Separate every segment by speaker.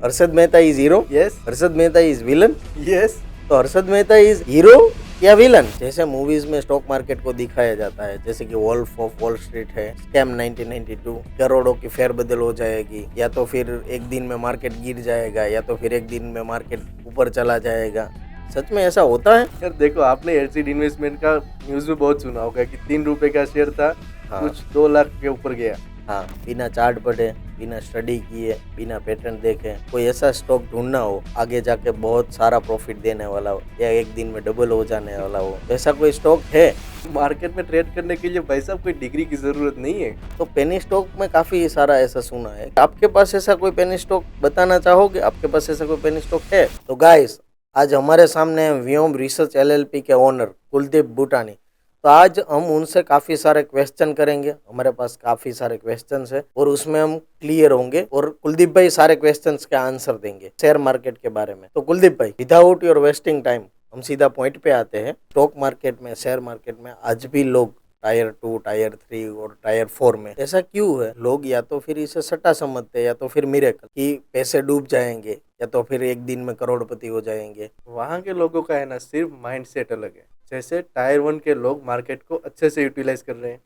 Speaker 1: Harshad Mehta is hero.
Speaker 2: Yes
Speaker 1: Harshad Mehta is villain.
Speaker 2: Yes.
Speaker 1: तो Harshad Mehta is hero या villain? जैसे मूवीज में स्टॉक मार्केट को दिखाया जाता है, जैसे कि वॉल्फ ऑफ वॉल स्ट्रीट है, स्कैम 1992, करोड़ों की फेरबदल हो जाएगी, या तो फिर एक दिन में मार्केट गिर जाएगा, या तो फिर एक दिन में मार्केट ऊपर चला जाएगा। सच में ऐसा होता है?
Speaker 2: यार देखो, आपने एसिड इन्वेस्टमेंट का न्यूज में बहुत सुना होगा कि 3 रुपए का शेयर था,
Speaker 1: हाँ।
Speaker 2: कुछ 2 लाख के ऊपर गया।
Speaker 1: हाँ, बिना चार्ट पढ़े, बिना स्टडी किए, बिना पैटर्न देखे कोई ऐसा स्टॉक ढूंढना हो आगे जाके बहुत सारा प्रॉफिट देने वाला हो, या एक दिन में डबल हो जाने वाला हो, ऐसा कोई स्टॉक है?
Speaker 2: मार्केट में ट्रेड करने के लिए भाई साहब कोई डिग्री की जरूरत नहीं है।
Speaker 1: तो पेनी स्टॉक में काफी सारा ऐसा सुना है। आपके पास ऐसा कोई पेनी स्टॉक बताना चाहोगे? आपके पास ऐसा कोई पेनी स्टॉक है? तो गाइस, आज हमारे सामने है व्योम रिसर्च एलएलपी के ओनर कुलदीप बूटानी। तो आज हम उनसे काफी सारे क्वेश्चन करेंगे। हमारे पास काफी सारे क्वेश्चंस है और उसमें हम क्लियर होंगे, और कुलदीप भाई सारे क्वेश्चंस के आंसर देंगे शेयर मार्केट के बारे में। तो कुलदीप भाई, विदाउट योर वेस्टिंग टाइम, हम सीधा पॉइंट पे आते हैं। स्टॉक मार्केट में, शेयर मार्केट में आज भी लोग टायर 2, टायर 3 और टायर 4 में, ऐसा क्यों है? लोग या तो फिर इसे सट्टा समझते हैं, या तो फिर मिरेकल कि पैसे डूब जाएंगे, या तो फिर एक दिन में करोड़पति हो जाएंगे।
Speaker 2: वहाँ के लोगों का है ना, सिर्फ माइंड सेट अलग है। जैसे टायर 1 के लोग मार्केट को अच्छे से यूटिलाइज कर रहे हैं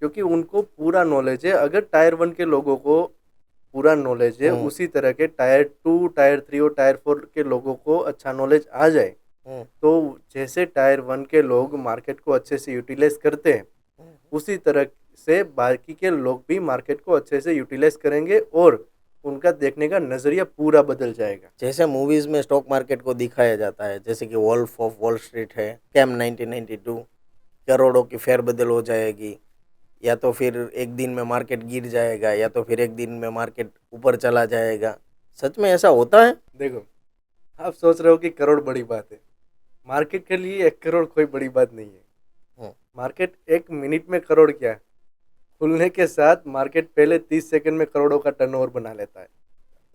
Speaker 2: क्योंकि उनको पूरा नॉलेज है। अगर टायर 1 के लोगों को पूरा नॉलेज है, उसी तरह के टायर 2, टायर 3 और टायर 4 के लोगों को अच्छा नॉलेज आ जाए, तो जैसे टायर 1 के लोग मार्केट को अच्छे से यूटिलाइज करते हैं, उसी तरह से बाकी के लोग भी मार्केट को अच्छे से यूटिलाइज करेंगे और उनका देखने का नजरिया पूरा बदल जाएगा।
Speaker 1: जैसे मूवीज में स्टॉक मार्केट को दिखाया जाता है, जैसे कि वॉल्फ ऑफ वॉल स्ट्रीट है, स्कैम 1992, करोड़ों की फेरबदल हो जाएगी, या तो फिर एक दिन में मार्केट गिर जाएगा, या तो फिर एक दिन में मार्केट ऊपर चला जाएगा। सच में ऐसा होता है?
Speaker 2: देखो, आप सोच रहे हो कि करोड़ बड़ी बात है। मार्केट के लिए 1 करोड़ कोई बड़ी बात नहीं है। मार्केट 1 मिनट में करोड़ क्या है, खुलने के साथ मार्केट पहले 30 सेकंड में करोड़ों का टर्नओवर बना लेता है।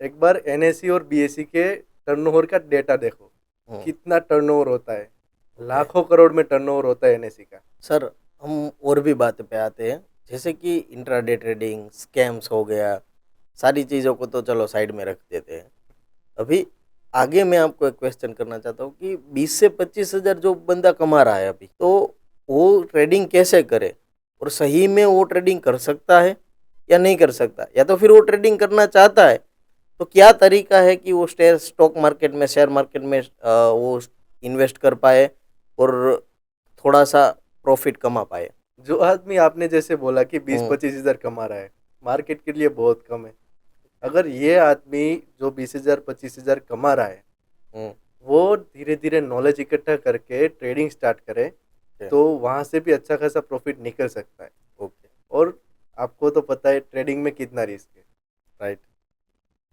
Speaker 2: एक बार एनएसई और बीएसई के टर्नओवर का डेटा देखो, कितना टर्नओवर होता है। लाखों करोड़ में टर्नओवर होता है एनएसई का।
Speaker 1: सर, हम और भी बात पे आते हैं, जैसे कि इंट्राडे ट्रेडिंग, स्कैम्स हो गया, सारी चीज़ों को तो चलो साइड में रख देते हैं। अभी आगे मैं आपको एक क्वेश्चन करना चाहता हूँ कि 20 से 25 हज़ार जो बंदा कमा रहा है अभी, तो वो ट्रेडिंग कैसे करे, और सही में वो ट्रेडिंग कर सकता है या नहीं कर सकता, या तो फिर वो ट्रेडिंग करना चाहता है तो क्या तरीका है कि वो स्टॉक मार्केट में, शेयर मार्केट में वो इन्वेस्ट कर पाए और थोड़ा सा प्रॉफिट कमा पाए?
Speaker 2: जो आदमी आपने जैसे बोला कि 20-25 हज़ार कमा रहा है, मार्केट के लिए बहुत कम है। अगर ये आदमी जो 20 हज़ार 25 हज़ार कमा रहा है, वो धीरे धीरे नॉलेज इकट्ठा करके ट्रेडिंग स्टार्ट करे, तो वहाँ से भी अच्छा खासा प्रॉफिट निकल सकता है।
Speaker 1: ओके।
Speaker 2: और आपको तो पता है ट्रेडिंग में कितना रिस्क है,
Speaker 1: राइट।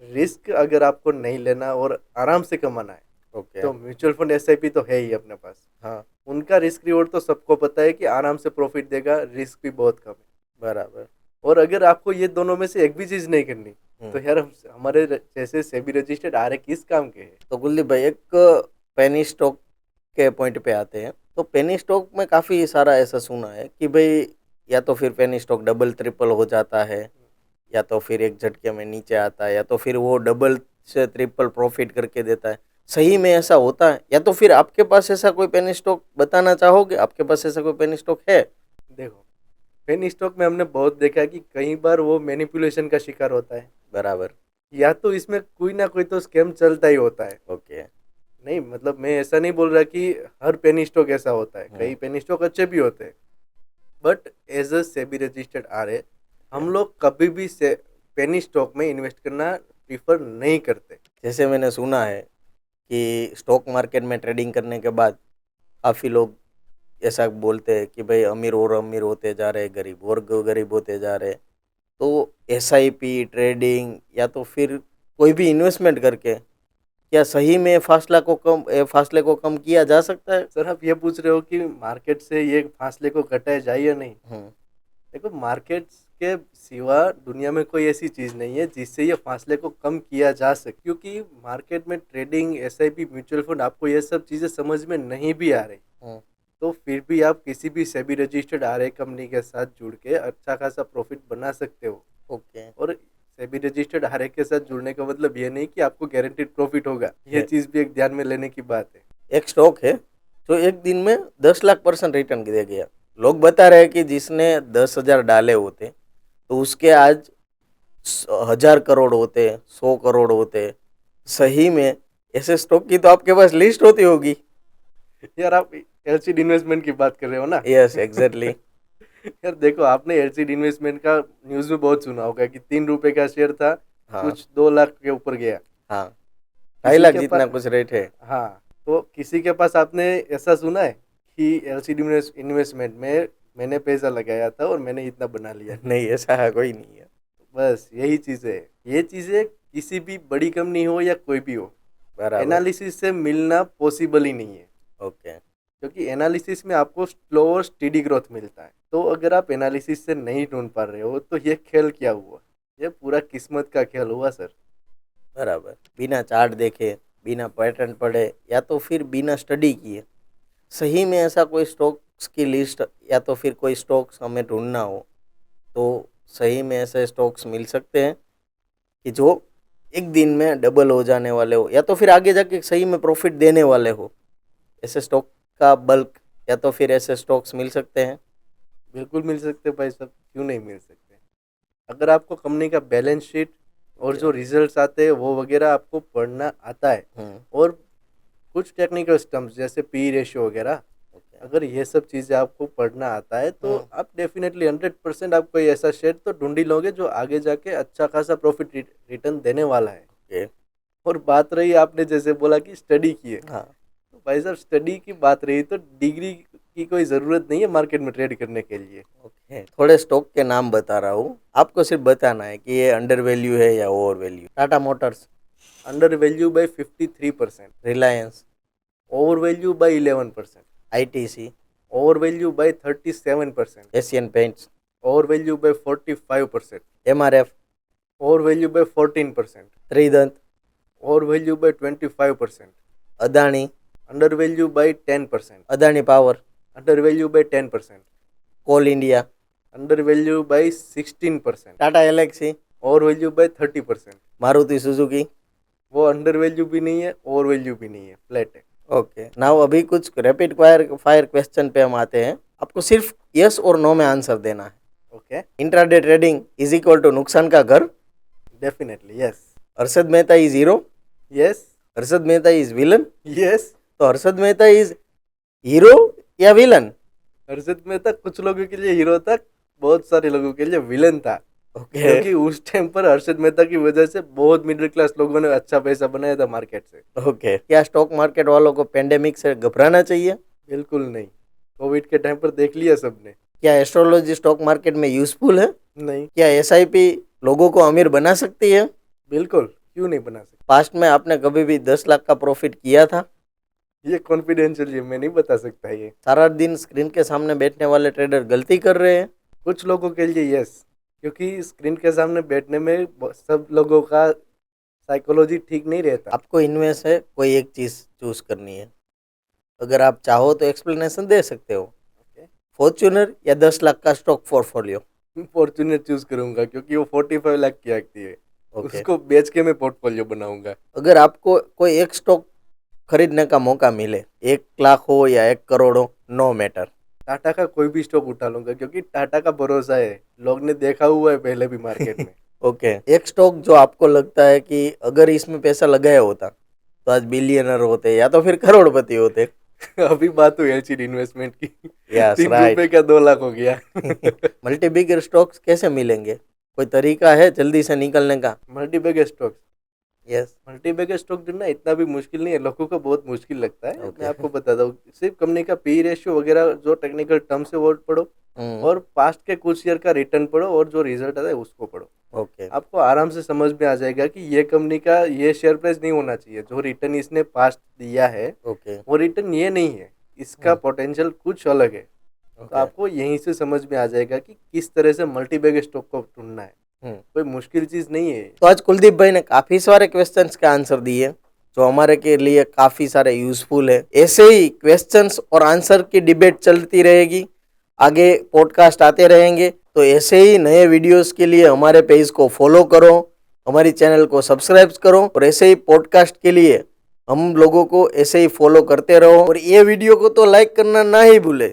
Speaker 2: रिस्क अगर आपको नहीं लेना और आराम से कमाना है,
Speaker 1: ओके।
Speaker 2: तो म्यूचुअल फंड एसआईपी तो है ही अपने पास।
Speaker 1: हाँ,
Speaker 2: उनका रिस्क रिवॉर्ड तो सबको पता है कि आराम से प्रॉफिट देगा, रिस्क भी बहुत कम है।
Speaker 1: बराबर।
Speaker 2: और अगर आपको ये दोनों में से एक भी चीज़ नहीं करनी, तो यार हमारे जैसे सेबी रजिस्टर्ड आर किस काम के हैं।
Speaker 1: तो कुलदीप भाई, एक पेनी स्टॉक के पॉइंट पे आते हैं। तो पेनी स्टॉक में काफ़ी सारा ऐसा सुना है कि भाई या तो फिर पेनी स्टॉक डबल ट्रिपल हो जाता है, या तो फिर एक झटके में नीचे आता है, या तो फिर वो डबल से ट्रिपल प्रॉफिट करके देता है। सही में ऐसा होता है? या तो फिर आपके पास ऐसा कोई पेनी स्टॉक बताना चाहोगे? आपके पास ऐसा कोई पेनी स्टॉक है?
Speaker 2: देखो, पेनी स्टॉक में हमने बहुत देखा है कि कई बार वो मैनिपुलेशन का शिकार होता है।
Speaker 1: बराबर।
Speaker 2: या तो इसमें कोई ना कोई तो स्कैम चलता ही होता है।
Speaker 1: ओके।
Speaker 2: नहीं मतलब मैं ऐसा नहीं बोल रहा कि हर पेनी स्टॉक ऐसा होता है, कई पेनी स्टॉक अच्छे भी होते हैं, but as a SEBI registered R हम लोग कभी भी पेनी स्टॉक में इन्वेस्ट करना प्रीफर नहीं करते।
Speaker 1: जैसे मैंने सुना है कि स्टॉक मार्केट में ट्रेडिंग करने के बाद काफ़ी लोग ऐसा बोलते हैं कि भाई अमीर और अमीर होते जा रहे, गरीब और गरीब होते जा रहे। तो एसआईपी, ट्रेडिंग, या तो फिर कोई भी इन्वेस्टमेंट करके क्या सही में फासले को कम किया जा सकता है?
Speaker 2: सर, आप ये पूछ रहे हो कि मार्केट से ये फासले को घटाया जाए या नहीं। देखो, मार्केट के सिवा दुनिया में कोई ऐसी चीज़ नहीं है जिससे ये फासले को कम किया जा सके, क्योंकि मार्केट में ट्रेडिंग, एसआईपी, म्यूचुअल फंड, आपको ये सब चीज़ें समझ में नहीं भी आ रही, तो फिर भी आप किसी भी सेबी रजिस्टर्ड आर कंपनी के साथ जुड़ के अच्छा खासा प्रॉफिट बना सकते हो।
Speaker 1: ओके।
Speaker 2: और सेबी रजिस्टर्ड हर एक के साथ जुड़ने का मतलब ये नहीं कि आपको गारंटीड प्रॉफिट होगा, ये
Speaker 1: है।
Speaker 2: चीज भी एक ध्यान में लेने की बात है।
Speaker 1: एक स्टॉक है जो एक दिन में 10 लाख% रिटर्न दे गया। लोग बता रहे हैं कि जिसने 10,000 डाले होते तो उसके आज 1,000 करोड़ होते, 100 करोड़ होते। सही में ऐसे स्टॉक की तो आपके पास लिस्ट होती होगी।
Speaker 2: यार आप एलसीडी इन्वेस्टमेंट की बात कर रहे हो ना?
Speaker 1: Yes, exactly.
Speaker 2: यार देखो, आपने एलसीडी इन्वेस्टमेंट का न्यूज में बहुत सुना होगा कि 3 रुपए का शेयर था,
Speaker 1: हाँ
Speaker 2: कुछ 2 लाख के ऊपर गया।
Speaker 1: हाँ, ढाई
Speaker 2: किसी
Speaker 1: लाख
Speaker 2: के
Speaker 1: जितना
Speaker 2: पास,
Speaker 1: कुछ रेट है।
Speaker 2: हाँ, तो किसी के पास आपने ऐसा सुना है कि एलसीडी इन्वेस्टमेंट में मैंने पैसा लगाया था और मैंने इतना बना लिया?
Speaker 1: नहीं, ऐसा है कोई नहीं है।
Speaker 2: बस यही चीज़ है। ये चीज़ें किसी भी बड़ी कंपनी हो या कोई भी हो,
Speaker 1: बराबर।
Speaker 2: एनालिसिस से मिलना पॉसिबल ही नहीं है,
Speaker 1: ओके।
Speaker 2: क्योंकि एनालिसिस में आपको स्लो और स्टेडी ग्रोथ मिलता है। तो अगर आप एनालिसिस से नहीं ढूंढ पा रहे हो तो ये खेल क्या हुआ? ये पूरा किस्मत का खेल हुआ सर।
Speaker 1: बराबर, बिना चार्ट देखे, बिना पैटर्न पढ़े, या तो फिर बिना स्टडी किए सही में ऐसा कोई स्टॉक्स की लिस्ट या तो फिर कोई स्टॉक्स हमें ढूंढना हो तो सही में ऐसे स्टॉक्स मिल सकते हैं कि जो एक दिन में डबल हो जाने वाले हो या तो फिर आगे जाके सही में प्रॉफिट देने वाले हो। ऐसे स्टॉक का बल्क या तो फिर ऐसे स्टॉक्स मिल सकते हैं।
Speaker 2: बिल्कुल मिल सकते भाई साहब, क्यों नहीं मिल सकते? अगर आपको कंपनी का बैलेंस शीट और जो रिजल्ट्स आते हैं वो वगैरह आपको पढ़ना आता है,
Speaker 1: हम्म।
Speaker 2: और कुछ टेक्निकल टर्म्स जैसे पी रेशियो वगैरह,
Speaker 1: ओके।
Speaker 2: अगर ये सब चीज़ें आपको पढ़ना आता है तो
Speaker 1: हम्म।
Speaker 2: आप डेफिनेटली 100% आप कोई ऐसा शेयर तो ढूंढ ही लोगे जो आगे जाके अच्छा खासा प्रॉफिट रिटर्न देने वाला है।
Speaker 1: ओके।
Speaker 2: और बात रही, आपने जैसे बोला कि स्टडी की है,
Speaker 1: हाँ।
Speaker 2: तो भाई साहब स्टडी की बात रही तो डिग्री की कोई ज़रूरत नहीं है मार्केट में ट्रेड करने के लिए।
Speaker 1: ओके, थोड़े स्टॉक के नाम बता रहा हूँ, आपको सिर्फ बताना है कि ये अंडर वैल्यू है या over value. Tata Motors,
Speaker 2: under value by 53%,
Speaker 1: Reliance,
Speaker 2: over value by 11%,
Speaker 1: ITC,
Speaker 2: over value by 37%,
Speaker 1: Asian Paints,
Speaker 2: over value by 45%,
Speaker 1: MRF,
Speaker 2: over value by 14%,
Speaker 1: Trident,
Speaker 2: over value by 25%,
Speaker 1: Adani,
Speaker 2: under value by 10%,
Speaker 1: Adani Power,
Speaker 2: under value by 10%,
Speaker 1: Coal India,
Speaker 2: under value by 16%,
Speaker 1: Tata Elxsi,
Speaker 2: over value by 30%।
Speaker 1: Maruti Suzuki.
Speaker 2: वो under value भी नहीं है, over value भी नहीं है, flat है।
Speaker 1: Okay, now अभी कुछ रैपिड फायर फायर क्वेश्चन पे हम आते हैं। आपको सिर्फ यस और नो में आंसर देना है।
Speaker 2: Okay,
Speaker 1: intraday trading is equal to नुकसान का घर।
Speaker 2: Definitely yes.
Speaker 1: Harshad Mehta is hero.
Speaker 2: Yes.
Speaker 1: Harshad Mehta is villain.
Speaker 2: Yes.
Speaker 1: तो हर्षद मेहता इज हीरो या विलन?
Speaker 2: हर्षद मेहता कुछ लोगों के लिए हीरो था, बहुत सारे लोगों के लिए विलन था।
Speaker 1: ओके।
Speaker 2: क्योंकि उस टाइम पर हर्षद मेहता की वजह से बहुत मिडिल क्लास लोगों ने अच्छा पैसा बनाया था मार्केट से।
Speaker 1: ओके, क्या स्टॉक मार्केट वालों को पेंडेमिक से घबराना चाहिए?
Speaker 2: बिल्कुल नहीं, कोविड के टाइम पर देख लिया सबने।
Speaker 1: क्या एस्ट्रोलॉजी स्टॉक मार्केट में यूजफुल है?
Speaker 2: नहीं।
Speaker 1: क्या एसआईपी लोगों को अमीर बना सकती है?
Speaker 2: बिल्कुल, क्यों नहीं बना सकते?
Speaker 1: पास्ट में आपने कभी भी 10 लाख का प्रॉफिट किया था?
Speaker 2: ये कॉन्फिडेंशियल, ये मैं नहीं बता सकता। ये
Speaker 1: सारा दिन स्क्रीन के सामने बैठने वाले ट्रेडर गलती कर रहे हैं?
Speaker 2: कुछ लोगों के लिए यस, क्योंकि स्क्रीन के सामने बैठने में सब लोगों का साइकोलॉजी ठीक नहीं रहता।
Speaker 1: आपको इनमें से कोई एक चीज चूज करनी है। अगर आप चाहो तो एक्सप्लेनेशन दे सकते हो। फॉर्च्यूनर या 10 लाख का स्टॉक पोर्टफोलियो?
Speaker 2: फॉर्च्यूनर चूज करूंगा क्योंकि वो 45 लाख की आती है।
Speaker 1: ओके।
Speaker 2: उसको बेच के मैं पोर्टफोलियो बनाऊंगा।
Speaker 1: अगर आपको कोई एक स्टॉक खरीदने का मौका मिले, 1 लाख हो या 1 करोड़ हो, नो मैटर।
Speaker 2: टाटा का कोई भी स्टॉक उठा लूंगा क्योंकि टाटा का भरोसा है, लोग ने देखा हुआ है पहले भी मार्केट में।
Speaker 1: ओके, एक स्टॉक जो आपको लगता है कि अगर इसमें पैसा लगाया होता तो आज बिलियनर होते या तो फिर करोड़पति होते।
Speaker 2: अभी बात हुई एलसीडी इन्वेस्टमेंट की।
Speaker 1: यस,
Speaker 2: 3 रुपए का 2 लाख हो गया।
Speaker 1: मल्टी बिगर स्टॉक्स कैसे मिलेंगे? कोई तरीका है जल्दी से निकलने का?
Speaker 2: Multi bag stocks,
Speaker 1: yes.
Speaker 2: Multi bag stock ढूंढना इतना भी मुश्किल नहीं है, लोगों को बहुत मुश्किल लगता है।
Speaker 1: Okay.
Speaker 2: मैं आपको बताता हूँ, सिर्फ कंपनी का पी रेशियो वगैरह जो टेक्निकल टर्म्स है वो पढ़ो, और पास्ट के कुछ ईयर का रिटर्न पढ़ो, और जो रिजल्ट आता है उसको पढ़ो।
Speaker 1: ओके।
Speaker 2: आपको आराम से समझ में आ जाएगा कि ये कंपनी का ये शेयर प्राइस नहीं होना चाहिए, जो रिटर्न इसने पास्ट दिया है
Speaker 1: ओके।
Speaker 2: वो रिटर्न ये नहीं है, इसका पोटेंशियल कुछ अलग है। तो आपको यहीं से समझ में आ जाएगा कि किस तरह से मल्टी बैग स्टॉक को ढूंढना है। कोई मुश्किल चीज नहीं है।
Speaker 1: तो आज कुलदीप भाई ने काफी सारे क्वेश्चंस के आंसर दिए जो हमारे के लिए काफी सारे यूजफुल है। ऐसे ही क्वेश्चंस और आंसर की डिबेट चलती रहेगी। आगे पॉडकास्ट आते रहेंगे। तो ऐसे ही नए वीडियोस के लिए हमारे पेज को फॉलो करो, हमारी चैनल को सब्सक्राइब करो और ऐसे ही पॉडकास्ट के लिए हम लोगों को ऐसे ही फॉलो करते रहो। और ये वीडियो को तो लाइक करना ना ही भूले।